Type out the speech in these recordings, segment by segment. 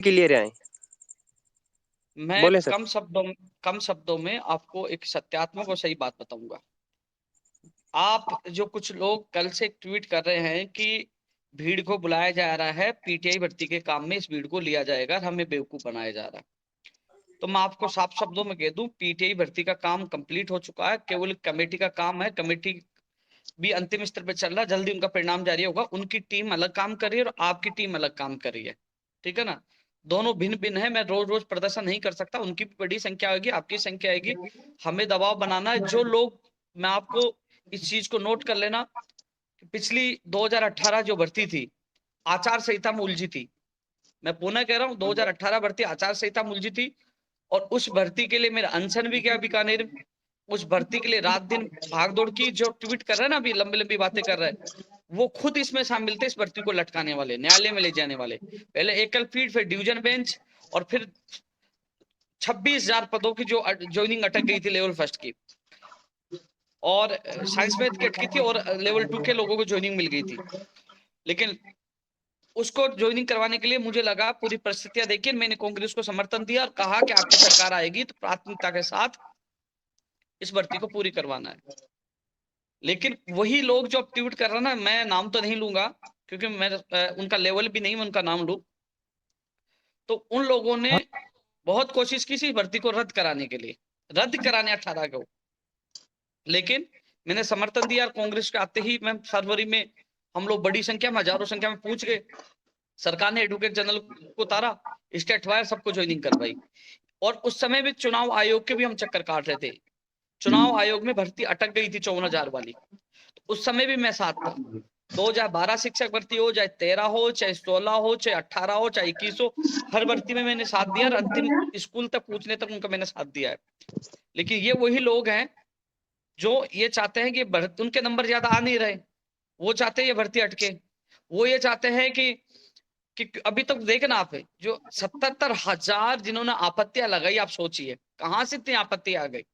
Clear है। मैं बोले सर। कम शब्दों में आपको एक सत्यात्मक और सही बात बताऊंगा। आप जो कुछ लोग कल से एक ट्वीट कर रहे हैं कि भीड़ को बुलाया जा रहा है पीटीआई भर्ती के काम में, इस भीड़ को लिया जाएगा, हमें बेवकूफ बनाया जा रहा है। तो मैं आपको साफ शब्दों में कह दूं, पीटीआई भर्ती का काम कंप्लीट हो चुका है, केवल कमेटी का काम है। कमेटी भी अंतिम स्तर पे चल रहा है, जल्दी उनका परिणाम जारी होगा। उनकी टीम अलग काम कर रही है और आपकी टीम अलग काम कर रही है, ठीक है ना। दोनों भिन्न भिन्न है। मैं रोज रोज प्रदर्शन नहीं कर सकता, उनकी भी बड़ी संख्या आएगी, आपकी संख्या आएगी। हमें दबाव बनाना है जो लोग, मैं आपको इस चीज को नोट कर लेना कि पिछली 2018 जो भर्ती थी, आचार संहिता में उलझी थी। मैं पुनः कह रहा हूँ, 2018 भर्ती आचार संहिता में उलझी थी। और उस भर्ती के लिए मेरा अनशन भी गया बीकानेर। उस भर्ती के लिए रात दिन भाग दौड़ की। जो ट्वीट कर रहा है ना, अभी लंबी लंबी बातें कर रहा है, वो खुद इसमें शामिल थे, इस भर्ती को लटकाने वाले, न्यायालय में ले जाने वाले। पहले एकल फीड, फिर डिवीजन बेंच, और फिर 26,000 पदों की जो ज्वाइनिंग अटक गई थी लेवल फर्स्ट की, और साइंस मैथ की अटकी थी, और लेवल 2 के लोगों को ज्वाइनिंग मिल गई थी। लेकिन उसको ज्वाइनिंग करवाने के लिए मुझे लगा, पूरी परिस्थितियां देखी, मैंने कांग्रेस को समर्थन दिया और कहा कि आपकी सरकार आएगी तो प्राथमिकता के साथ इस भर्ती को पूरी करवाना है। लेकिन वही लोग जो अब ट्वीट कर रहे हैं ना, मैं नाम तो नहीं लूंगा क्योंकि मैं उनका लेवल भी नहीं मैं उनका नाम लूं, तो उन लोगों ने बहुत कोशिश की थी भर्ती को रद्द कराने के लिए, रद्द कराने 18 को। लेकिन मैंने समर्थन दिया, और कांग्रेस के आते ही मैं फरवरी में, हम लोग बड़ी संख्या में, हजारों संख्या में पहुंच गए। सरकार ने एडवोकेट जनरल को उतारा, स्टेट वायर सबको ज्वाइनिंग करवाई। और उस समय भी चुनाव आयोग के भी हम चक्कर काट रहे थे। चुनाव आयोग में भर्ती अटक गई थी 54,000 वाली, तो उस समय भी मैं साथ था। 2012 शिक्षक भर्ती हो, चाहे 13 हो, चाहे 16 हो, चाहे 18 हो, चाहे 21 हो, हर भर्ती में मैंने साथ दिया, और अंतिम स्कूल तक पूछने तक उनका मैंने साथ दिया है। लेकिन ये वही लोग हैं जो ये चाहते हैं कि उनके नंबर ज्यादा आ नहीं रहे, वो चाहते हैं ये भर्ती अटके। वो ये चाहते हैं कि अभी तक देखना आप, जो 77,000 जिन्होंने आपत्तियां लगाई, आप सोचिए कहां से इतनी आपत्ति आ गई।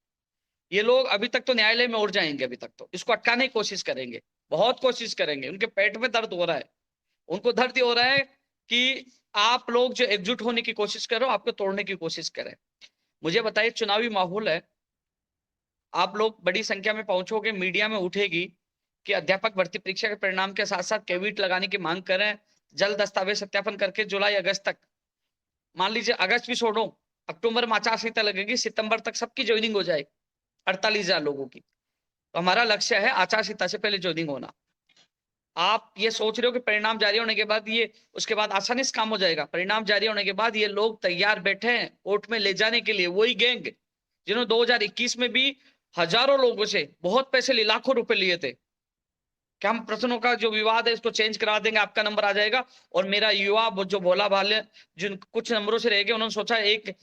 ये लोग अभी तक तो न्यायालय में उड़ जाएंगे, अभी तक तो इसको अटकाने की कोशिश करेंगे, बहुत कोशिश करेंगे। उनके पेट में दर्द हो रहा है, उनको दर्द हो रहा है कि आप लोग जो एकजुट होने की कोशिश कर रहे हो, आपको तोड़ने की कोशिश करें। मुझे बताइए, चुनावी माहौल है, आप लोग बड़ी संख्या में पहुंचोगे, मीडिया में उठेगी कि अध्यापक भर्ती परीक्षा के परिणाम के साथ साथ कैविट लगाने की मांग करें, जल्द दस्तावेज सत्यापन करके जुलाई अगस्त तक, मान लीजिए अगस्त भी छोड़ो, अक्टूबर में आचार संहिता लगेगी, सितंबर तक सबकी ज्वाइनिंग हो जाए, 48,000 लोगों की। तो हमारा लक्ष्य है आचार संहिता से पहले ज्वाइनिंग होना। आप ये सोच रहे हो कि परिणाम जारी होने के बाद ये, उसके बाद आसानी से काम हो जाएगा? परिणाम जारी होने के बाद ये लोग तैयार बैठे हैं कोर्ट में ले जाने के लिए, वही गैंग जिन्होंने 2021 में भी हजारों लोगों से बहुत पैसे लिए, लाखों रुपए लिए थे कि हम प्रश्नों का जो विवाद है इसको चेंज करा देंगे, आपका नंबर आ जाएगा। और मेरा युवा वो जो भोला भाले जिन कुछ नंबरों से रह गए, उन्होंने सोचा एक,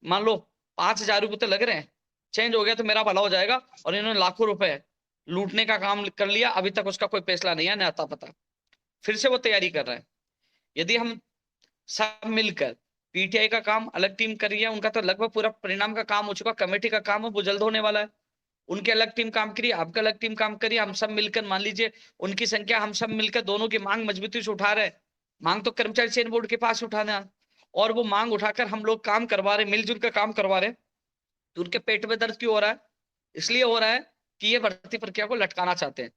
मान लो 5,000 रुपए तो लग रहे हैं, चेंज हो गया तो मेरा भला हो जाएगा, और इन्होंने लाखों रुपए लूटने का काम कर लिया। अभी तक उसका कोई फैसला नहीं है, ना आता पता, फिर से वो तैयारी कर रहे हैं। यदि हम सब मिलकर, पीटीआई का काम अलग टीम कर रही है, उनका तो लगभग पूरा परिणाम का काम हो चुका, कमेटी का काम है वो जल्द होने वाला है, उनकी अलग टीम काम करिए, आपका अलग टीम काम करिए, हम सब मिलकर, मान लीजिए उनकी संख्या, हम सब मिलकर दोनों की मांग मजबूती से उठा रहे हैं। मांग तो कर्मचारी चयन बोर्ड के पास उठाना है, और वो मांग उठाकर हम लोग काम करवा रहे, मिलजुल कर काम करवा रहे हैं। तो उनके पेट में दर्द क्यों हो रहा है? इसलिए हो रहा है कि ये भर्ती प्रक्रिया को लटकाना चाहते हैं।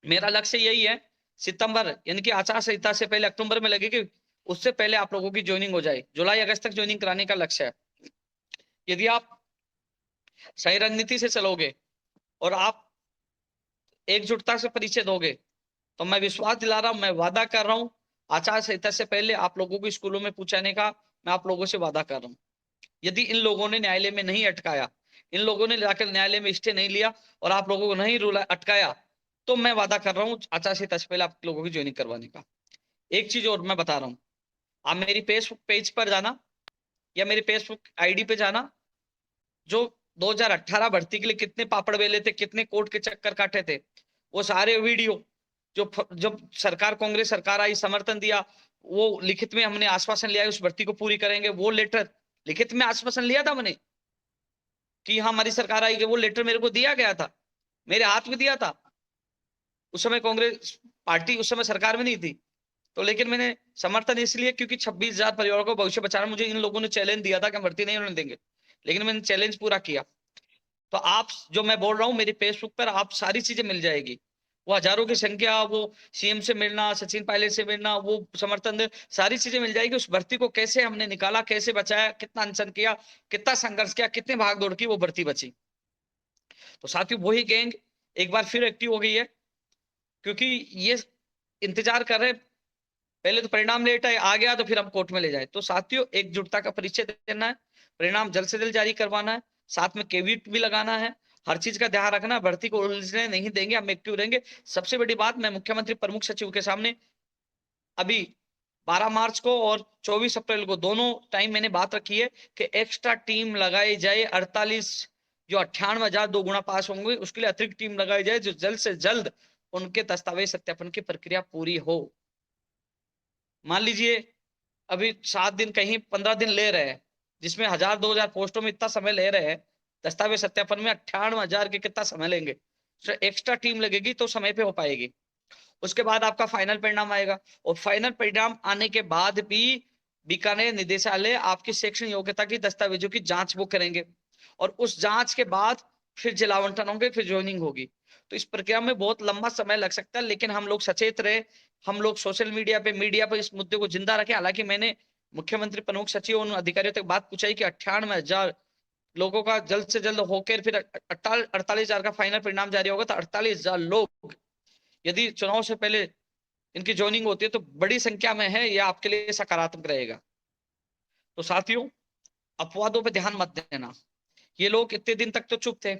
मेरा लक्ष्य यही है, सितंबर यानी कि आचार संहिता से पहले, अक्टूबर में लगेगी, उससे पहले आप लोगों की ज्वाइनिंग हो जाए, जुलाई अगस्त तक ज्वाइनिंग कराने का लक्ष्य है। यदि आप सही रणनीति से चलोगे और आप एकजुटता से परिचय दोगे, तो मैं विश्वास दिला रहा हूं, मैं वादा कर रहा हूं, आचार संहिता से पहले आप लोगों को स्कूलों में पहुंचाने का मैं आप लोगों से वादा कर रहा हूं। यदि इन लोगों ने न्यायालय में नहीं अटकाया, इन लोगों ने जाकर न्यायालय में स्टे नहीं लिया और आप लोगों को नहीं रूल अटकाया, तो मैं वादा कर रहा हूं आचार संहिता से पहले आप लोगों की ज्वाइनिंग करवाने का। एक चीज और मैं बता रहा हूँ, आप मेरी फेसबुक पेज पर जाना या मेरे फेसबुक आईडी पे जाना, जो 2018 भर्ती के लिए कितने पापड़ बेले थे, कितने कोर्ट के चक्कर काटे थे, वो सारे वीडियो, जो जब सरकार, कांग्रेस सरकार आई, समर्थन दिया, वो लिखित में हमने आश्वासन लिया उस भर्ती को पूरी करेंगे, वो लेटर लिखित में आश्वासन लिया था मैंने कि हाँ हमारी सरकार आएगी, वो लेटर मेरे को दिया गया था, मेरे हाथ में दिया था। उस समय कांग्रेस पार्टी उस समय सरकार में नहीं थी, तो लेकिन मैंने समर्थन इसलिए क्योंकि 26,000 परिवारों को भविष्य बचाना, मुझे इन लोगों ने चैलेंज दिया था कि हम भर्ती नहीं होने देंगे, लेकिन मैंने चैलेंज पूरा किया। तो आप जो मैं बोल रहा हूँ मेरे फेसबुक पर आप सारी चीजें मिल जाएगी, वो हजारों की संख्या, वो सीएम से मिलना, सचिन पायलट से मिलना, वो समर्थन दे, सारी चीजें मिल जाएगी। उस भर्ती को कैसे हमने निकाला, कैसे बचाया, कितना अनशन किया, कितना संघर्ष किया, कितने भाग दौड़ की वो भर्ती बची। तो साथियों वही गैंग एक बार फिर एक्टिव हो गई है, क्योंकि ये इंतजार कर रहे, पहले तो परिणाम लेट आ गया तो फिर हम कोर्ट में ले जाए। तो साथियों एकजुटता का परिचय देना है, परिणाम जल्द से जल्द जारी करवाना है, साथ में केवीट भी लगाना है, हर चीज का ध्यान रखना, भर्ती को उलझने नहीं देंगे, हम एक्टिव रहेंगे। सबसे बड़ी बात, मैं मुख्यमंत्री प्रमुख सचिव के सामने अभी 12 मार्च को और 24 अप्रैल को दोनों टाइम मैंने बात रखी है कि एक्स्ट्रा टीम लगाई जाए, 48 जो 98,000 दो गुना पास होंगे उसके लिए अतिरिक्त टीम लगाई जाए, जो जल्द से जल्द उनके दस्तावेज सत्यापन की प्रक्रिया पूरी हो। मान लीजिए अभी 7 दिन कहीं 15 दिन ले रहे हैं, जिसमें 1,000-2,000 पोस्टों में इतना समय ले रहे हैं, दस्तावेज सत्यापन में 98,000 के कितना समय लेंगे, तो एक्स्ट्रा टीम लगेगी तो समय पे हो पाएगी। उसके बाद आपका फाइनल परिणाम आएगा, और फाइनल परिणाम आने के बाद भी बीकानेर निदेशालय आपकी शैक्षणिक योग्यता की दस्तावेजों की जांच वो करेंगे, और उस जांच के बाद फिर जिला आवंटन होंगे, फिर ज्वाइनिंग होगी। तो इस प्रक्रिया में बहुत लंबा समय लग सकता है, लेकिन हम लोग सचेत रहे, हम लोग सोशल मीडिया पे, मीडिया पे इस मुद्दे को जिंदा रखे। हालांकि मैंने मुख्यमंत्री प्रमुख सचिव उन अधिकारियों तक बात पूछाई कि 98,000 लोगों का जल्द से जल्द होकर फिर 48,000 का फाइनल परिणाम जारी होगा, तो 48,000 लोग यदि चुनाव से पहले इनकी ज्वाइनिंग होती है तो बड़ी संख्या में है, यह आपके लिए सकारात्मक रहेगा। तो साथियों अपवादों पे ध्यान मत देना, ये लोग इतने दिन तक तो चुप थे,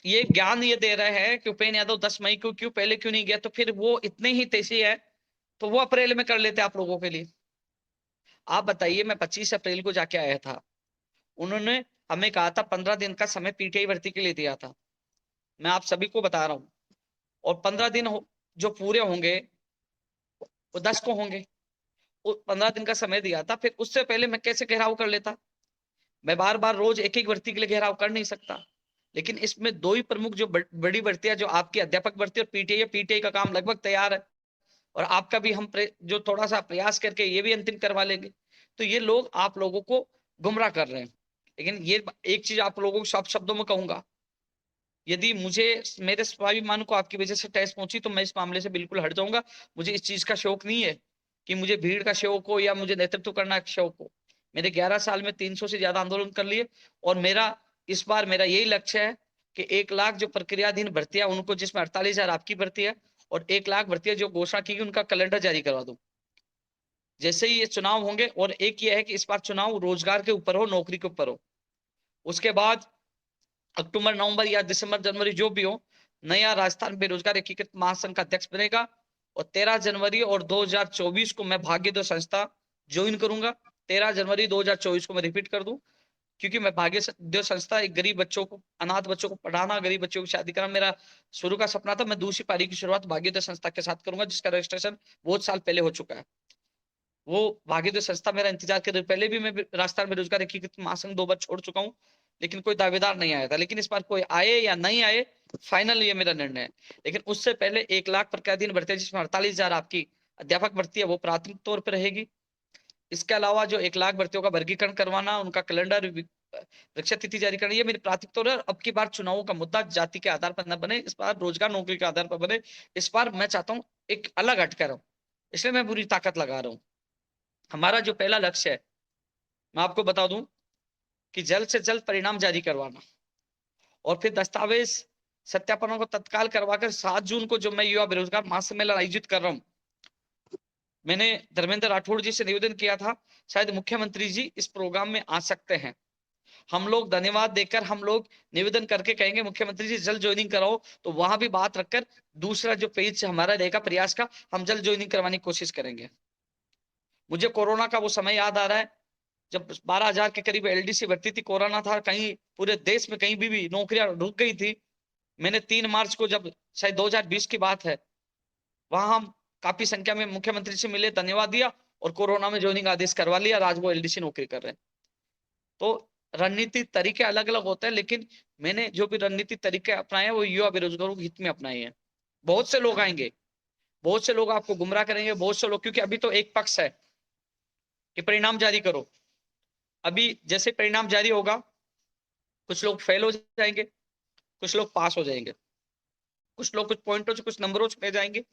ये ज्ञान ये दे रहे हैं कि उपेन्द्र यादव 10 मई को क्यों पहले क्यों नहीं गया, तो फिर वो इतने ही तेजी है तो वो अप्रैल में कर लेते आप लोगों के लिए। आप बताइए, मैं 25 अप्रैल को जाके आया था, उन्होंने हमें कहा था 15 दिन का समय पीटीआई भर्ती के लिए दिया था, मैं आप सभी को बता रहा हूँ, और 15 दिन जो पूरे होंगे वो 10 को होंगे, 15 दिन का समय दिया था, फिर उससे पहले मैं कैसे घेराव कर लेता। मैं बार बार रोज एक एक भर्ती के लिए घेराव कर नहीं सकता, लेकिन इसमें दो ही प्रमुख जो बड़ी भर्तियां, जो आपकी अध्यापक भर्ती और पीटीआई, पीटीआई का काम लगभग तैयार है, और आपका भी हम जो थोड़ा सा प्रयास करके ये भी अंतिम करवा लेंगे। तो ये लोग आप लोगों को गुमराह कर रहे हैं। लेकिन ये एक चीज आप लोगों को साफ शब्दों में कहूंगा, यदि मुझे मेरे स्वाभिमान को आपकी वजह से ठेस पहुंची तो मैं इस मामले से बिल्कुल हट जाऊंगा। मुझे इस चीज का शौक नहीं है कि मुझे भीड़ का शौक हो या मुझे नेतृत्व करना का शौक हो। मेरे 11 साल में 300 से ज्यादा आंदोलन कर लिए, और मेरा इस बार मेरा यही लक्ष्य है कि 1 लाख जो प्रक्रियाधीन भर्तियां उनको, जिसमें 48,000 आपकी भर्ती है और 1 लाख भर्तियां जो घोषणा की गई उनका कैलेंडर जारी करवा दूं जैसे ही ये चुनाव होंगे। और एक ये है कि इस बार चुनाव रोजगार के ऊपर हो, नौकरी के ऊपर हो। उसके बाद अक्टूबर नवंबर या दिसंबर जनवरी जो भी हो, नया राजस्थान बेरोजगार एकीकृत महासंघ का अध्यक्ष बनेगा, और 13 जनवरी और 2024 को मैं भाग्योदय संस्था ज्वाइन करूंगा। 13 जनवरी 2024 को मैं रिपीट कर दूं, क्योंकि मैं भाग्योदय संस्था एक गरीब बच्चों को, अनाथ बच्चों को पढ़ाना, गरीब बच्चों की शादी करना मेरा शुरू का सपना था। मैं दूसरी पारी की शुरुआत भाग्योदय संस्था के साथ करूंगा, जिसका रजिस्ट्रेशन बहुत साल पहले हो चुका है। वो भागीरथी संस्था मेरा इंतजार कर रही, पहले भी मैं राजस्थान बेरोजगार एकीकृत महासंघ 2 बार छोड़ चुका हूँ, लेकिन कोई दावेदार नहीं आया था। लेकिन इस बार कोई आए या नहीं आए, फाइनल ये मेरा निर्णय है। लेकिन उससे पहले 1 लाख प्रत्याधीन भर्ती है, जिसमें 48,000 आपकी अध्यापक भर्ती है, वो प्राथमिक तौर पर रहेगी। इसके अलावा जो 1 लाख भर्तियों का वर्गीकरण करवाना, उनका कैलेंडर, परीक्षा तिथि जारी करना, ये मेरी प्राथमिक तौर है। अब की बार चुनावों का मुद्दा जाति के आधार पर न बने, इस बार रोजगार नौकरी के आधार पर बने। इस बार मैं चाहता हूँ एक अलग हटकर हूँ, इसलिए मैं पूरी ताकत लगा रहा हूँ। हमारा जो पहला लक्ष्य है, मैं आपको बता दूं कि जल्द से जल्द परिणाम जारी करवाना, और फिर दस्तावेज सत्यापनों को तत्काल करवाकर 7 जून को जो मैं युवा बेरोजगार महासम्मेलन आयोजित कर रहा हूं, मैंने धर्मेंद्र राठौड़ जी से निवेदन किया था, शायद मुख्यमंत्री जी इस प्रोग्राम में आ सकते हैं। हम लोग धन्यवाद देकर, हम लोग निवेदन करके कहेंगे मुख्यमंत्री जी जल्द ज्वाइनिंग कराओ, तो वहां भी बात रखकर दूसरा जो पेज हमारा रहेगा प्रयास का, हम जल्द ज्वाइनिंग करवाने की कोशिश करेंगे। मुझे कोरोना का वो समय याद आ रहा है जब 12,000 के करीब एलडीसी भर्ती थी, कोरोना था, कहीं पूरे देश में कहीं भी नौकरियां रुक गई थी। मैंने 3 मार्च को, जब शायद 2020 की बात है, वहां हम काफी संख्या में मुख्यमंत्री से मिले, धन्यवाद दिया, और कोरोना में ज्वाइनिंग आदेश करवा लिया, आज वो एलडीसी नौकरी कर रहे हैं। तो रणनीति तरीके अलग अलग होते हैं, लेकिन मैंने जो भी रणनीति तरीके अपनाए हैं वो युवा बेरोजगारों के हित में अपनाए हैं। बहुत से लोग आएंगे, बहुत से लोग आपको गुमराह करेंगे, बहुत से लोग, क्योंकि अभी तो एक पक्ष है कि परिणाम जारी करो। अभी जैसे परिणाम जारी होगा, कुछ लोग फेल हो जाएंगे, कुछ लोग पास हो जाएंगे, कुछ लोग कुछ पॉइंटों से, कुछ नंबरों से रह जाएंगे।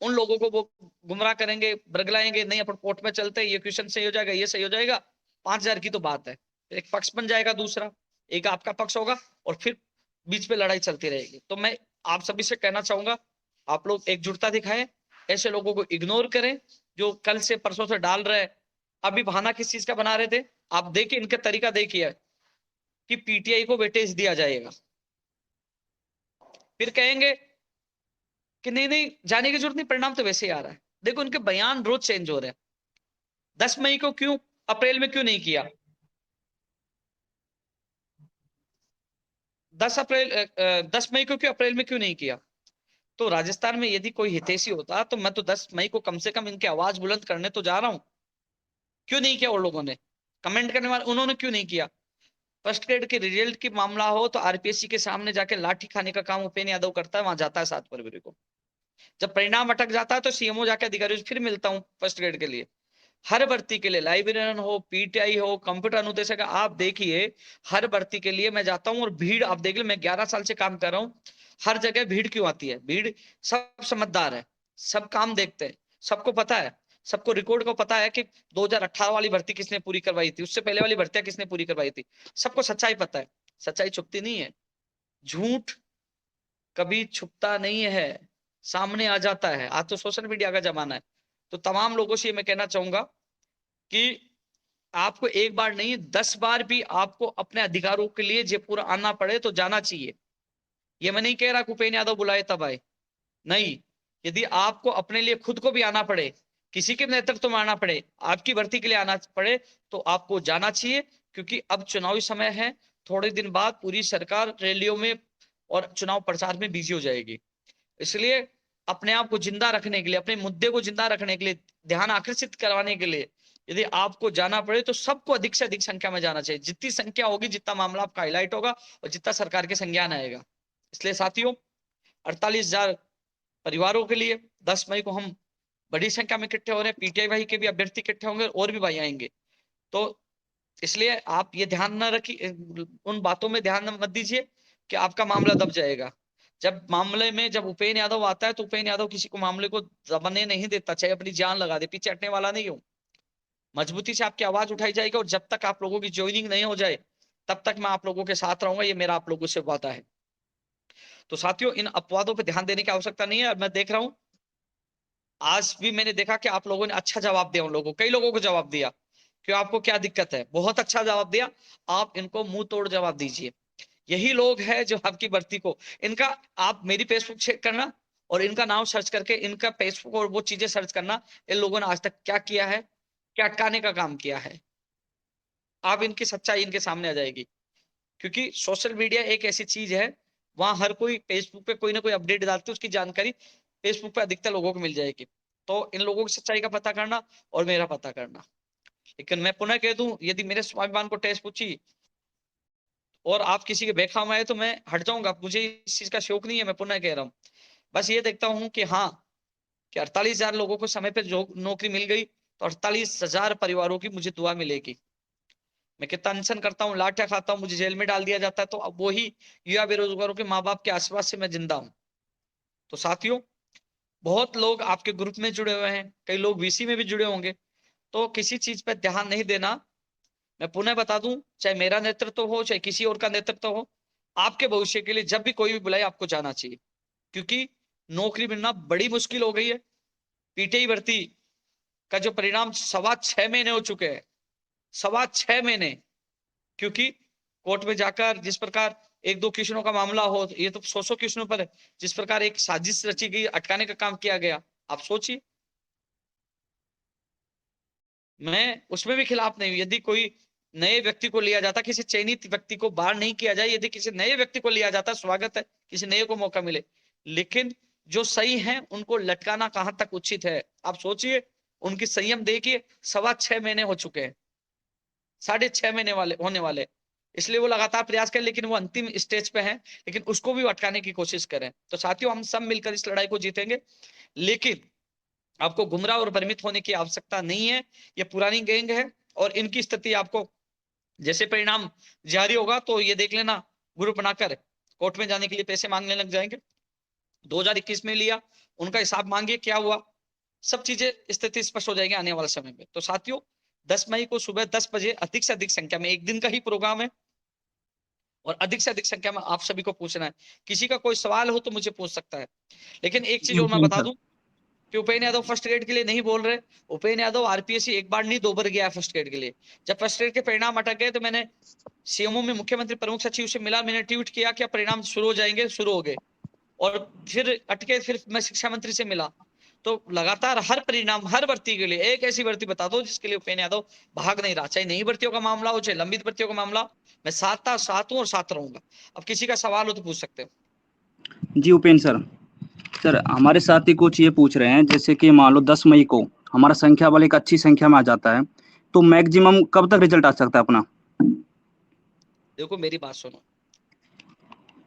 उन लोगों को वो गुमराह करेंगे, बरगलाएंगे, नहीं अपन कोर्ट में चलते हैं, ये क्वेश्चन सही हो जाएगा, ये सही हो जाएगा, 5,000 की तो बात है। एक पक्ष बन जाएगा, दूसरा एक आपका पक्ष होगा, और फिर बीच में लड़ाई चलती रहेगी। तो मैं आप सभी से कहना चाहूंगा, आप लोग एकजुटता दिखाएं, ऐसे लोगों को इग्नोर करें जो कल से परसों से डाल रहे हैं। अभी बहाना किस चीज का बना रहे थे, आप देखिए इनका तरीका देखिए कि पीटीआई को वेटेज दिया जाएगा, फिर कहेंगे कि नहीं नहीं जाने की जरूरत नहीं, परिणाम तो वैसे ही आ रहा है। देखो उनके बयान रोज चेंज हो रहे हैं। 10 मई को क्यों, अप्रैल में क्यों नहीं किया? 10 मई को क्यों, अप्रैल में क्यों नहीं किया? तो राजस्थान में यदि कोई हितैषी होता तो मैं तो 10 मई को कम से कम इनकी आवाज बुलंद करने तो जा रहा हूं। क्यों नहीं किया? उन लोगों ने कमेंट करने वाले, उन्होंने क्यों नहीं किया? फर्स्ट ग्रेड के रिजल्ट की मामला हो तो आरपीएससी के सामने जाके लाठी खाने का काम उपेन्द्र यादव करता है, वहां जाता है 7 फरवरी को। जब परिणाम अटक जाता है तो सीएमओ जाके अधिकारियों से फिर मिलता हूँ फर्स्ट ग्रेड के लिए। हर भर्ती के लिए, लाइब्रेरियन हो, पीटीआई हो, कंप्यूटर अनुदेशक, आप देखिए हर भर्ती के लिए मैं जाता हूँ, और भीड़ आप देख लो, मैं 11 साल से काम कर रहा हूँ, हर जगह भीड़ क्यों आती है? भीड़ सब समझदार है, सब काम देखते हैं, सबको पता है, सबको रिकॉर्ड को पता है कि 2018 वाली भर्ती किसने पूरी करवाई थी, उससे पहले वाली भर्तियां किसने पूरी करवाई थी। सबको सच्चाई पता है, सच्चाई छुपती नहीं है, झूठ कभी छुपता नहीं है, सामने आ जाता है। आज तो सोशल मीडिया का जमाना है। तो तमाम लोगों से मैं कहना चाहूंगा कि आपको एक बार नहीं 10 बार भी आपको अपने अधिकारों के लिए जयपुर आना पड़े तो जाना चाहिए। ये मैं नहीं कह रहा भूपेन्द्र यादव बुलाए तब आए, नहीं। यदि आपको अपने लिए खुद को भी आना पड़े, किसी के नेतृत्व में आना पड़े, आपकी भर्ती के लिए आना पड़े, तो आपको जाना चाहिए। क्योंकि अब चुनावी समय है, थोड़े दिन बाद पूरी सरकार रैलियों में और चुनाव प्रचार में बिजी हो जाएगी। इसलिए अपने आप को जिंदा रखने के लिए, अपने मुद्दे को जिंदा रखने के लिए, ध्यान आकर्षित करवाने के लिए यदि आपको जाना पड़े तो सबको अधिक से अधिक संख्या में जाना चाहिए। जितनी संख्या होगी, जितना मामला आपका हाईलाइट होगा और जितना सरकार के संज्ञान आएगा। इसलिए साथियों, 48,000 परिवारों के लिए 10 मई को हम बड़ी संख्या में इकट्ठे हो रहे हैं। पीटीआई भाई के भी अभ्यर्थी इकट्ठे होंगे और भी भाई आएंगे। तो इसलिए आप ये ध्यान न रखिए, उन बातों में ध्यान मत दीजिए कि आपका मामला दब जाएगा। जब मामले में जब उपेन्द्र यादव आता है तो उपेन्द्र यादव किसी को मामले को दबने नहीं देता, चाहे अपनी जान लगा दे, पीछे हटने वाला नहीं हूं। मजबूती से आपकी आवाज उठाई जाएगी, और जब तक आप लोगों की ज्वाइनिंग नहीं हो जाए तब तक मैं आप लोगों के साथ रहूंगा, ये मेरा आप लोगों से वादा है। तो साथियों, इन अपवादों पर ध्यान देने की आवश्यकता नहीं है। और मैं देख रहा हूं, आज भी मैंने देखा कि आप लोगों ने अच्छा जवाब दिया, उन लोगों, कई लोगों को जवाब दिया कि आपको क्या दिक्कत है, बहुत अच्छा जवाब दिया। आप इनको मुंह तोड़ जवाब दीजिए। यही लोग हैं जो आपकी भर्ती को, इनका, आप मेरी फेसबुक चेक करना और इनका नाम सर्च करके इनका फेसबुक और वो चीजें सर्च करना, इन लोगों ने आज तक क्या किया है, क्या अटकाने का काम किया है। आप इनकी सच्चाई इनके सामने आ जाएगी। क्योंकि सोशल मीडिया एक ऐसी चीज है, वहां हर कोई फेसबुक पे कोई ना कोई अपडेट डालते है, उसकी जानकारी फेसबुक पे अधिकतर लोगों को मिल जाएगी। तो इन लोगों की सच्चाई का पता करना और मेरा पता करना। लेकिन मैं पुनः कह दूं, यदि मेरे स्वाभिमान को टेस्ट पूछी और आप किसी के बेखाम आए तो मैं हट जाऊंगा, मुझे इस चीज का शौक नहीं है। मैं पुनः कह रहा हूँ, बस ये देखता हूँ कि हाँ, कि 48,000 लोगों को समय पे जो नौकरी मिल गई, तो 48,000 परिवारों की मुझे दुआ मिलेगी। मैं कितना अनशन करता हूँ, लाठियां खाता हूँ, मुझे जेल में डाल दिया जाता है, तो अब वही युवा बेरोजगारों के माँ बाप के आशीर्वाद से मैं जिंदा हूँ। तो साथियों, बहुत लोग आपके ग्रुप में जुड़े हुए हैं, कई लोग वीसी में भी जुड़े होंगे, तो किसी चीज पे ध्यान नहीं देना। मैं पुनः बता दूं, चाहे मेरा नेतृत्व हो, चाहे किसी और का नेतृत्व हो, आपके भविष्य के लिए जब भी कोई भी बुलाए आपको जाना चाहिए। क्योंकि नौकरी मिलना बड़ी मुश्किल हो गई है। पीटीआई भर्ती का जो परिणाम 6.25 महीने हो चुके हैं, 6.25 महीने। क्योंकि कोर्ट में जाकर जिस प्रकार एक दो किशनों का मामला हो, ये तो 100 किशनों पर है, जिस प्रकार एक साजिश रची गई, अटकाने का काम किया गया, आप सोचिए। मैं उसमें भी खिलाफ नहीं हूं। यदि कोई नए व्यक्ति को लिया जाता, किसी चयनित व्यक्ति को बाहर नहीं किया जाए, यदि किसी नए व्यक्ति को लिया जाता, स्वागत है, किसी नए को मौका मिले। लेकिन जो सही है उनको लटकाना कहां तक उचित है, आप सोचिए। उनकी संयम देखिए, 6.25 महीने हो चुके हैं, 6.5 महीने वाले होने वाले। इसलिए वो लगातार प्रयास करें, लेकिन वो अंतिम स्टेज पे है, लेकिन उसको भी अटकाने की कोशिश करें। तो साथियों, हम सब मिलकर इस लड़ाई को जीतेंगे, लेकिन आपको गुमराह और भ्रमित होने की आवश्यकता नहीं है। ये पुरानी गैंग है और इनकी स्थिति आपको जैसे परिणाम जारी होगा तो ये देख लेना, ग्रुप बनाकर कोर्ट में जाने के लिए पैसे मांगने लग जाएंगे। 2021 में लिया, उनका हिसाब मांगिए क्या हुआ, सब चीजें स्थिति स्पष्ट हो जाएगी आने वाले समय में। तो साथियों, 10 मई को सुबह 10 बजे अधिक से अधिक संख्या में, एक दिन का ही प्रोग्राम है और अधिक से अधिक संख्या में आप सभी को पूछना है। किसी का कोई सवाल हो तो मुझे पूछ सकता है। लेकिन एक चीज जी और मैं ओपन बता सर। दूं कि उपेन्द्र यादव फर्स्ट ग्रेड के लिए नहीं बोल रहे। उपेन्द्र यादव आरपीएससी एक बार नहीं 2 बार गया है फर्स्ट ग्रेड के लिए। जब फर्स्ट ग्रेड के परिणाम अटक गए तो मैंने सीएमओ में मुख्यमंत्री प्रमुख सचिव से मिला, मैंने ट्वीट किया कि परिणाम शुरू हो जाएंगे, शुरू हो गए। और फिर अटके, फिर मैं शिक्षा मंत्री से मिला। तो लगातार हर परिणाम, हर भर्ती के लिए एक ऐसी भर्ती बता दो जिसके लिए उपेन्द्र यादव भाग नहीं रहा, चाहे नई भर्तियों का मामला हो चाहे लंबित भर्तियों का मामला, मैं साथ था, साथ हूं और साथ रहूंगा। अब किसी का सवाल हो तो पूछ सकते हो। जी उपेन सर। सर हमारे साथी कुछ ये पूछ रहे हैं, जैसे कि मान लो 10 मई को हमारा संख्या बल एक अच्छी संख्या में आ जाता है, तो मैक्सिमम कब तक रिजल्ट आ सकता है अपना? देखो मेरी बात सुनो,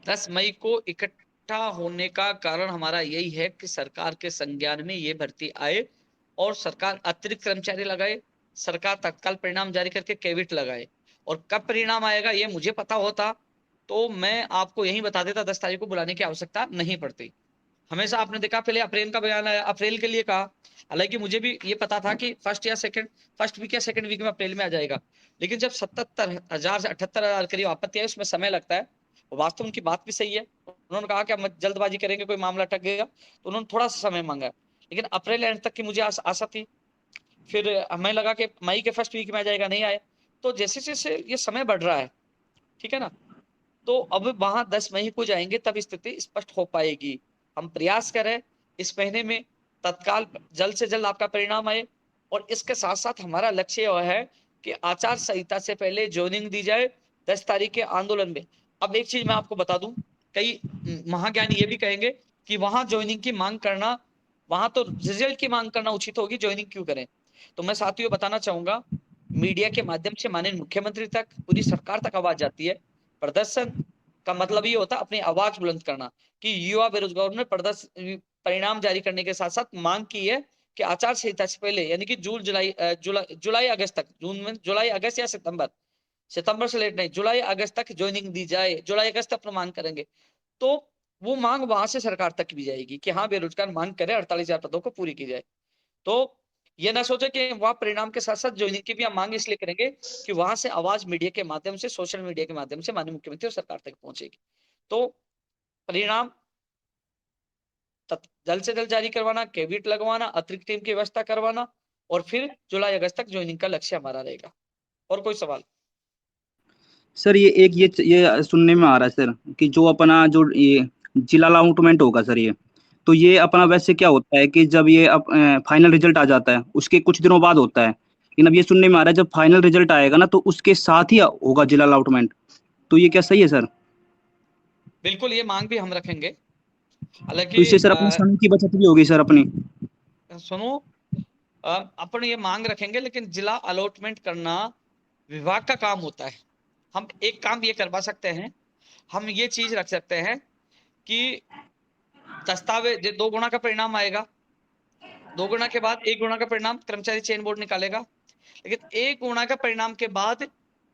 10 मई को इकट्ठा होने का कारण हमारा यही है कि सरकार के संज्ञान में ये भर्ती आए और सरकार अतिरिक्त कर्मचारी लगाए, सरकार तत्काल परिणाम जारी करके कैविट लगाए। और कब परिणाम आएगा ये मुझे पता होता तो मैं आपको यही बता देता, 10 तारीख को बुलाने की आवश्यकता नहीं पड़ती। हमेशा आपने देखा पहले अप्रैल का बयान आया, अप्रैल के लिए कहा, हालांकि मुझे भी ये पता था कि फर्स्ट वीक या सेकंड वीक में अप्रैल में आ जाएगा। लेकिन जब 77,000 से 78,000 करीब आपत्ति आई, उसमें समय लगता है। वास्तव उनकी बात भी सही है, उन्होंने कहा कि हम जल्दबाजी करेंगे कोई मामला अटक गएगा, तो उन्होंने थोड़ा सा समय मांगा। लेकिन अप्रैल एंड तक की मुझे आशा थी। फिर हमें लगा कि मई के फर्स्ट वीक में आ जाएगा, नहीं आया। तो जैसे जैसे ये समय बढ़ रहा है, ठीक है ना, तो अब वहां 10 मई को जाएंगे तब स्थिति स्पष्ट हो पाएगी। हम प्रयास करें इस महीने में तत्काल जल्द से जल्द आपका परिणाम आए। और इसके साथ साथ हमारा लक्ष्य यह है कि आचार संहिता से पहले ज्वाइनिंग दी जाए 10 तारीख के आंदोलन में। अब एक चीज मैं आपको बता दूं, कई महाज्ञानी ये भी कहेंगे कि वहां ज्वाइनिंग की मांग करना, वहां तो रिजल्ट की मांग करना उचित होगी, ज्वाइनिंग क्यों करें। तो मैं साथियों बताना चाहूंगा, मीडिया के माध्यम से माननीय मुख्यमंत्री तक, पूरी सरकार तक आवाज जाती है। प्रदर्शन का मतलब ये होता है अपनी आवाज बुलंद करना, कि युवा बेरोजगारों ने प्रदर्शन परिणाम जारी करने के साथ साथ मांग की है कि आचार संहिता से पहले, यानी कि जुलाई अगस्त तक, जून में जुलाई अगस्त या सितंबर, सितंबर से लेट नहीं, जुलाई अगस्त तक ज्वाइनिंग दी जाए, जुलाई अगस्त तक अपना मांग करेंगे। तो वो मांग वहां से सरकार तक भी जाएगी कि हाँ बेरोजगार मांग करे, 48,000 पदों को पूरी की जाए। तो ये ना सोचे कि वहां परिणाम के साथ साथ ज्वाइनिंग की भी हम मांग इसलिए करेंगे कि वहां से आवाज मीडिया के माध्यम से, सोशल मीडिया के माध्यम से माननीय मुख्यमंत्री और सरकार तक पहुंचेगी। तो परिणाम जल्द से जल्द जारी करवाना, कैविट लगवाना, अतिरिक्त टीम की व्यवस्था करवाना, और फिर जुलाई अगस्त तक ज्वाइनिंग का लक्ष्य हमारा रहेगा। और कोई सवाल? सर ये एक ये सुनने में आ रहा है सर, कि जो अपना जो ये जिला अलॉटमेंट होगा सर, ये तो ये अपना वैसे क्या होता है कि जब ये फाइनल रिजल्ट आ जाता है उसके कुछ दिनों बाद होता है, लेकिन अब ये सुनने में आ रहा है जब फाइनल रिजल्ट आएगा ना तो उसके साथ ही होगा जिला अलॉटमेंट, तो ये क्या सही है सर? बिल्कुल, ये मांग भी हम रखेंगे। तो हालांकि इससे सर अपने समय की बचत भी होगी सर अपनी। सुनो, अपन ये मांग रखेंगे, लेकिन जिला अलॉटमेंट करना विभाग का काम होता है। हम एक काम ये करवा सकते हैं, हम ये चीज रख सकते हैं कि दस्तावेज 2 गुना का परिणाम आएगा, 2 गुना के बाद 1 गुना का परिणाम कर्मचारी चयन बोर्ड निकालेगा। लेकिन 1 गुना का परिणाम के बाद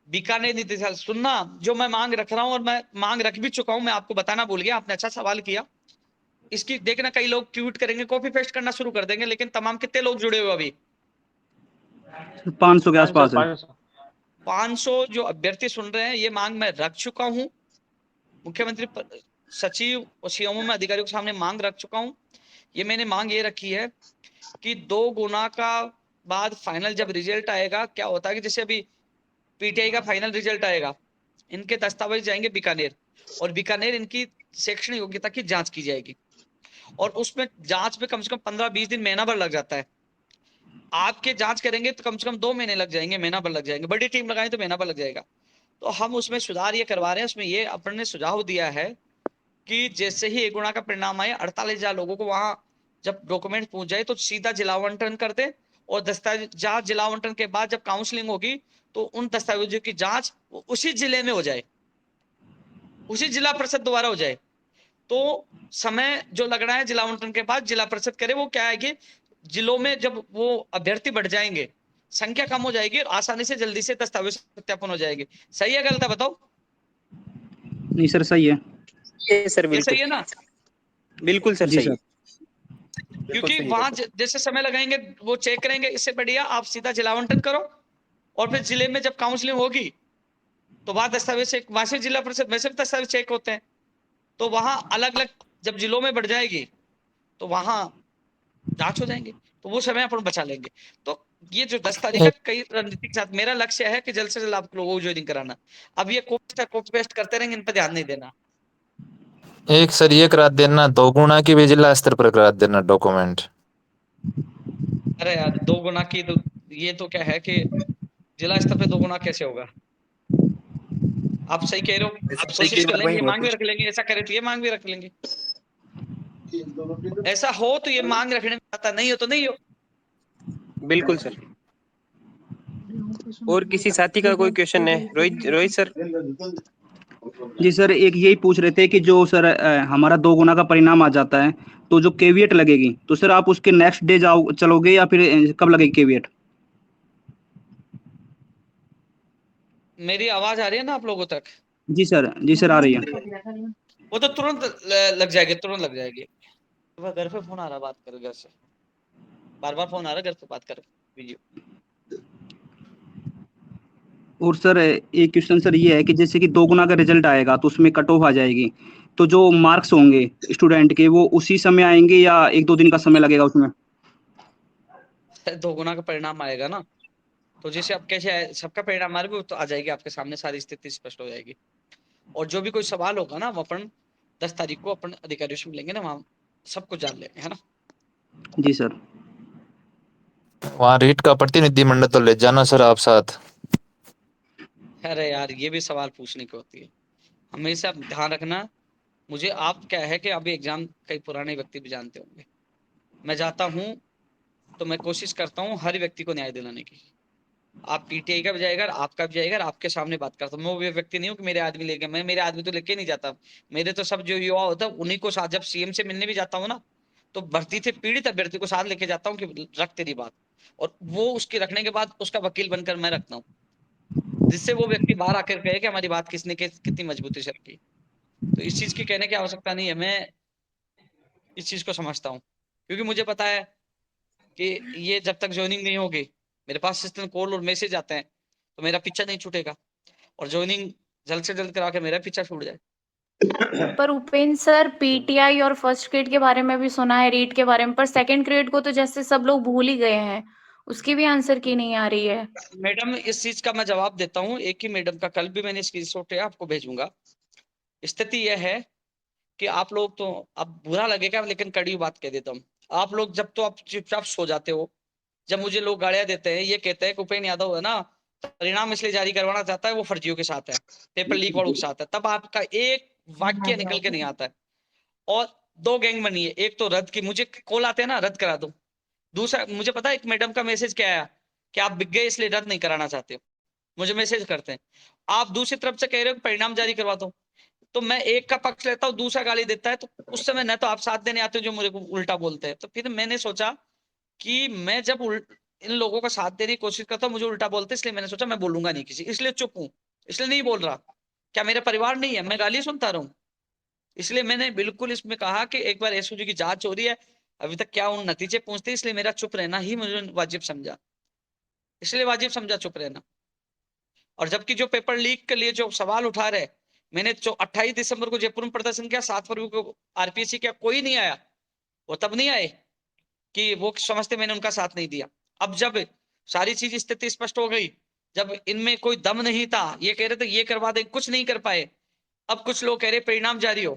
बीकानेर निदेशालय, सुनना, जो मैं मांग रख रहा हूं और मैं मांग रख भी चुका हूं, मैं आपको बताना भूल गया, आपने अच्छा सवाल किया। इसकी देखना, कई लोग ट्वीट करेंगे, कॉपी पेस्ट करना शुरू कर देंगे, लेकिन तमाम कितने लोग जुड़े हुए अभी? 500 के 500 आसपास है। 500। 500 जो अभ्यर्थी सुन रहे हैं, ये मांग मैं रख चुका हूं, मुख्यमंत्री सचिव और सीएमओ में अधिकारियों के सामने मांग रख चुका हूं। ये मैंने मांग ये रखी है कि 2 गुना का बाद फाइनल जब रिजल्ट आएगा, क्या होता है कि जैसे अभी पीटीआई का फाइनल रिजल्ट आएगा, इनके दस्तावेज जाएंगे बीकानेर, और बीकानेर इनकी शैक्षणिक योग्यता की जांच की जाएगी। और उसमें जांच में कम से कम 15-20 दिन, महीना भर लग जाता है। आपके जांच करेंगे तो कम से कम 2 महीने लग जाएंगे, महीना भर लग जाएंगे, बड़ी टीम लगाएं तो महीना भर लग जाएगा। तो हम उसमें सुधार ये करवा रहे हैं, उसमें ये अपन ने सुझाव दिया है कि जैसे ही 1 गुना का परिणाम आए, 48,000 लोगों को वहां जब डॉक्यूमेंट पहुंच जाए तो सीधा जिला आवंटन कर दे, और दस्तावेज जिला आवंटन के बाद जब काउंसलिंग होगी तो उन दस्तावेजों की जांच वो उसी जिले में हो जाए, उसी जिला परिषद द्वारा हो जाए। तो समय जो लग रहा है जिला आवंटन के बाद जिला परिषद करे, वो क्या है कि जिलों में जब वो अभ्यर्थी बढ़ जाएंगे, संख्या कम हो जाएगी और आसानी से जल्दी से दस्तावेज सत्यापन हो जाएगी। सही है गलत है बताओ? नहीं सर सही है। ये सर ये बिल्कुल सही है ना? बिल्कुल सर जी सही सर। है, बिल्कुल क्योंकि सही है वहां सर। जैसे समय लगाएंगे वो चेक करेंगे, इससे बढ़िया आप सीधा जिला आवंटन करो और फिर जिले में जब काउंसलिंग होगी तो वहां दस्तावेज चेक, वहां से जिला परिषद वैसे भी दस्तावेज चेक होते हैं, तो वहां अलग अलग जब जिलों में बढ़ जाएगी तो वहां जांच हो जाएंगे, तो वो समय अपन बचा लेंगे। तो ये जो 10 तारीख का कई रणनीति के साथ मेरा लक्ष्य है कि जल्द से जल्द आप लोगों को ज्वाइनिंग कराना। अब ये कॉपी पेस्ट करते रहेंगे, इन पर ध्यान नहीं देना। एक सर ये करा देना, 2 गुना की भी जिला स्तर पर करा देना डॉक्यूमेंट। अरे यार 2 गुना की तो, ये तो क्या है कि जिला स्तर पे 2 गुना कैसे होगा? आप सही कह रहे हो, आप कोशिश कर लेंगे, ये मांग भी रख लेंगे, ऐसा करे तो ये मांग भी रख लेंगे। ऐसा हो तो ये मांग रखने में आता, नहीं हो तो नहीं हो। बिल्कुल सर। और किसी साथी का कोई क्वेश्चन है? रोहित रोहित सर। जी सर, एक यही पूछ रहे थे कि जो सर हमारा 2 गुना का परिणाम आ जाता है तो जो केवीएट लगेगी, तो सर आप उसके नेक्स्ट डे जाओ चलोगे या फिर कब लगेगी केवीएट? मेरी आवाज आ रही है ना आप लोगों तक? जी सर आ रही है। वो तो तुरंत लग जाएगी, तुरंत लग जाएगी। घर पे फोन आ रहा, बात करो घर से, बार बार फोन आ रहा है, घर पे बात करो वीडियो। और सर एक क्वेश्चन सर ये है कि जैसे कि 2 गुना का रिजल्ट आएगा तो उसमें कट ऑफ आ जाएगी, तो जो मार्क्स होंगे स्टूडेंट के वो उसी समय आएंगे या 1-2 दिन का समय लगेगा उसमें? 2 गुना का परिणाम आएगा ना, तो जैसे अब कैसे सबका परिणाम आ रहा है, वो तो आ जाएगी आपके सामने, सारी स्थिति स्पष्ट हो जाएगी। और जो भी कोई सवाल होगा ना, वो अपन 10 तारीख को अपन अधिकारियों से मिलेंगे ना, वहां सब कुछ जान लेंगे, है ना? जी सर। वहाँ रीट का प्रतिनिधि मंडल तो ले जाना सर आप साथ। अरे यार ये भी सवाल पूछने की होती है, हमेशा ध्यान रखना। मुझे आप क्या है कि अभी एग्जाम कई पुराने व्यक्ति भी जानते होंगे, मैं जाता हूँ तो मैं कोशिश करता हूँ हर व्यक्ति को न्याय दिलाने की। आप पीटीआई का भी जाएगा, आपका भी जाएगा, आपके सामने बात करता हूँ। मैं वो व्यक्ति नहीं हूँ कि मेरे आदमी लेके, मैं मेरे आदमी तो लेके नहीं जाता। मेरे तो सब जो युवा होता है उन्हीं को साथ, जब सीएम से मिलने भी जाता हूँ ना, तो भर्ती से पीड़ित अभ्यर्थी को साथ लेके जाता हूँ कि रख तेरी बात, और वो उसकी रखने के बाद उसका वकील बनकर मैं रखता हूँ, जिससे वो व्यक्ति बाहर आकर कहे कि हमारी बात किसने कितनी मजबूती से रखी। तो इस चीज की कहने की आवश्यकता नहीं है, मैं इस चीज को समझता हूँ, क्योंकि मुझे पता है कि ये जब तक ज्वाइनिंग नहीं होगी, मेरे पास सिस्टम कॉल और मैसेज आते हैं, तो मेरा पीछा नहीं छूटेगा, और ज्वाइनिंग जल्द से जल्द करा के मेरा पीछा छूट जाए। पर उपेंद्र सर, पीटीआई और फर्स्ट ग्रेड के बारे में भी सुना है, रीट के बारे में, पर सेकंड ग्रेड को तो जैसे सब लोग भूल ही गए हैं, उसकी भी आंसर की नहीं आ रही है। मैडम इस चीज का मैं जवाब देता हूँ, एक ही मैडम का कल भी मैंने स्क्रीनशॉट है आपको भेजूंगा। स्थिति यह है कि आप लोग तो, अब बुरा लगेगा लेकिन कड़ी बात कह देता हूँ, आप लोग जब तो आप चुपचाप सो जाते हो, जब मुझे लोग गालियां देते हैं, ये कहते हैं कि उपेंद्र यादव है ना परिणाम इसलिए जारी करवाना चाहता है, वो फर्जियों के साथ है, पेपर लीक वालों के साथ है, तब आपका एक वाक्य निकल के नहीं आता है। और 2 गैंग बनी है, एक तो रद्द की, मुझे कॉल आते हैं ना रद्द करा दो, दूसरा मुझे पता है एक मैडम का मैसेज क्या आया कि आप बिक गए इसलिए रद्द नहीं कराना चाहते हो, मुझे मैसेज करते हैं। आप दूसरी तरफ से कह रहे हो कि परिणाम जारी करवा दो, तो मैं एक का पक्ष लेता हूँ, दूसरा गाली देता है, तो उस समय न तो आप साथ देने आते हो जो मुझे को उल्टा बोलते हैं, तो फिर मैंने सोचा कि मैं जब इन लोगों का साथ देने की कोशिश करता हूँ मुझे उल्टा बोलते, इसलिए मैंने सोचा मैं बोलूंगा नहीं किसी, इसलिए चुप हूँ, इसलिए नहीं बोल रहा। क्या मेरा परिवार नहीं है मैं गाली सुनता रहूं? इसलिए मैंने बिल्कुल इसमें कहा कि एक बार एसओजी की जांच हो रही है, अभी तक क्या उन नतीजे पहुंचते, इसलिए मेरा चुप रहना ही मुझे वाजिब समझा, इसलिए वाजिब समझा चुप रहना। और जबकि जो पेपर लीक के लिए जो सवाल उठा रहे, मैंने जो 28 दिसंबर को जयपुर में प्रदर्शन किया, 7 फरवरी को आरपीएससी किया, कोई नहीं आया, वो तब नहीं आए कि वो समझते मैंने उनका साथ नहीं दिया। अब जब सारी चीज स्थिति स्पष्ट हो गई, जब इनमें कोई दम नहीं था, ये कह रहे थे ये करवा दे, कुछ नहीं कर पाए, अब कुछ लोग कह रहे परिणाम जारी हो,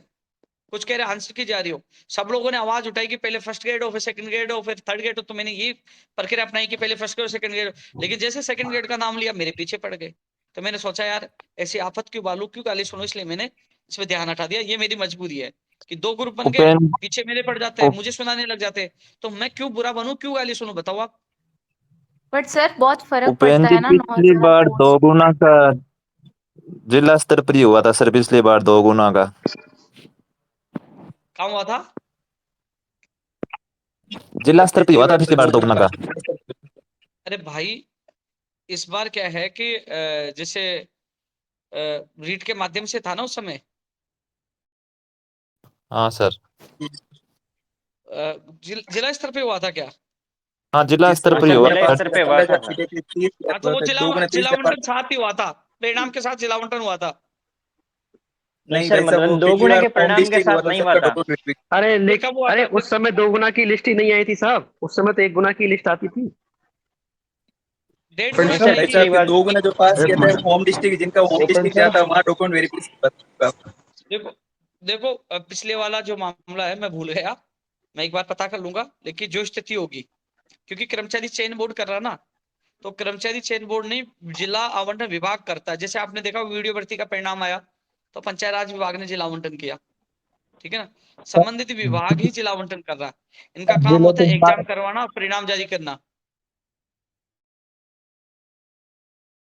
कुछ कह रहे आंसर की जारी हो, सब लोगों ने आवाज उठाई कि पहले फर्स्ट ग्रेड हो, फिर सेकंड ग्रेड हो, फिर थर्ड ग्रेड हो, तो मैंने ये प्रक्रिया अपनाई कि पहले फर्स्ट ग्रेड सेकंड ग्रेड हो। लेकिन जैसे सेकंड ग्रेड का नाम लिया मेरे पीछे पड़ गए, तो मैंने सोचा यार ऐसी आफत क्यों बालू, क्यों गाली सुनो, इसलिए मैंने इसमें ध्यान हटा दिया। ये मेरी मजबूरी है कि 2 ग्रुप बन गए, उपेंद्र पीछे मेरे पड़ जाते हैं, मुझे सुनाने लग जाते हैं, तो मैं क्यों बुरा बनूं, क्यों गाली सुनूं, बताओ आप? बट सर बहुत फर्क पड़ता उपेंद्र जी है ना, पिछली 9,000 बार पोस्ट। 2 गुना का जिला स्तर पर ही हुआ था सर पिछली बार 2 गुना का। कहाँ हुआ था? जिला स्तर पर हुआ था पिछली बार 2 गुना का। अरे भाई, इस बार क्या है कि जैसे रीट के माध्यम से था ना उस समय। हाँ सर। जिला स्तर पे हुआ था क्या? हाँ जिला स्तर पर ही सर हुआ जिला था। स्तर पे हुआ था। हाँ, तो वो जिलावंटन साथ ही हुआ था, परिणाम के साथ जिलावंटन हुआ था। नहीं सर, मतलब 2 गुना के परिणाम के साथ नहीं हुआ था। अरे तो कब हुआ अरे था? उस समय 2 गुना की लिस्ट ही नहीं आई थी साहब, उस समय तो 1 गुना की लिस्ट आती थी। डेढ़ नहीं गुना सर, की आई थी। पिछली बार 2 गुना जो पास किया था होम डिस्ट्रिक्ट, जिनका होम डिस्ट्रिक्ट गया था वहाँ डॉक्यूमेंट वेरिफिकेशन। देखो देखो, पिछले वाला जो मामला है मैं भूल गया, मैं एक बार पता कर लूंगा, लेकिन जो स्थिति होगी, क्योंकि कर्मचारी चयन बोर्ड कर रहा ना, तो कर्मचारी चयन बोर्ड नहीं, जिला आवंटन विभाग करता है। जैसे आपने देखा वीडियो भर्ती का परिणाम आया तो पंचायत राज विभाग ने जिला आवंटन किया, ठीक है ना, संबंधित विभाग ही जिला आवंटन कर रहा है। इनका काम होता है एग्जाम करवाना और परिणाम जारी करना।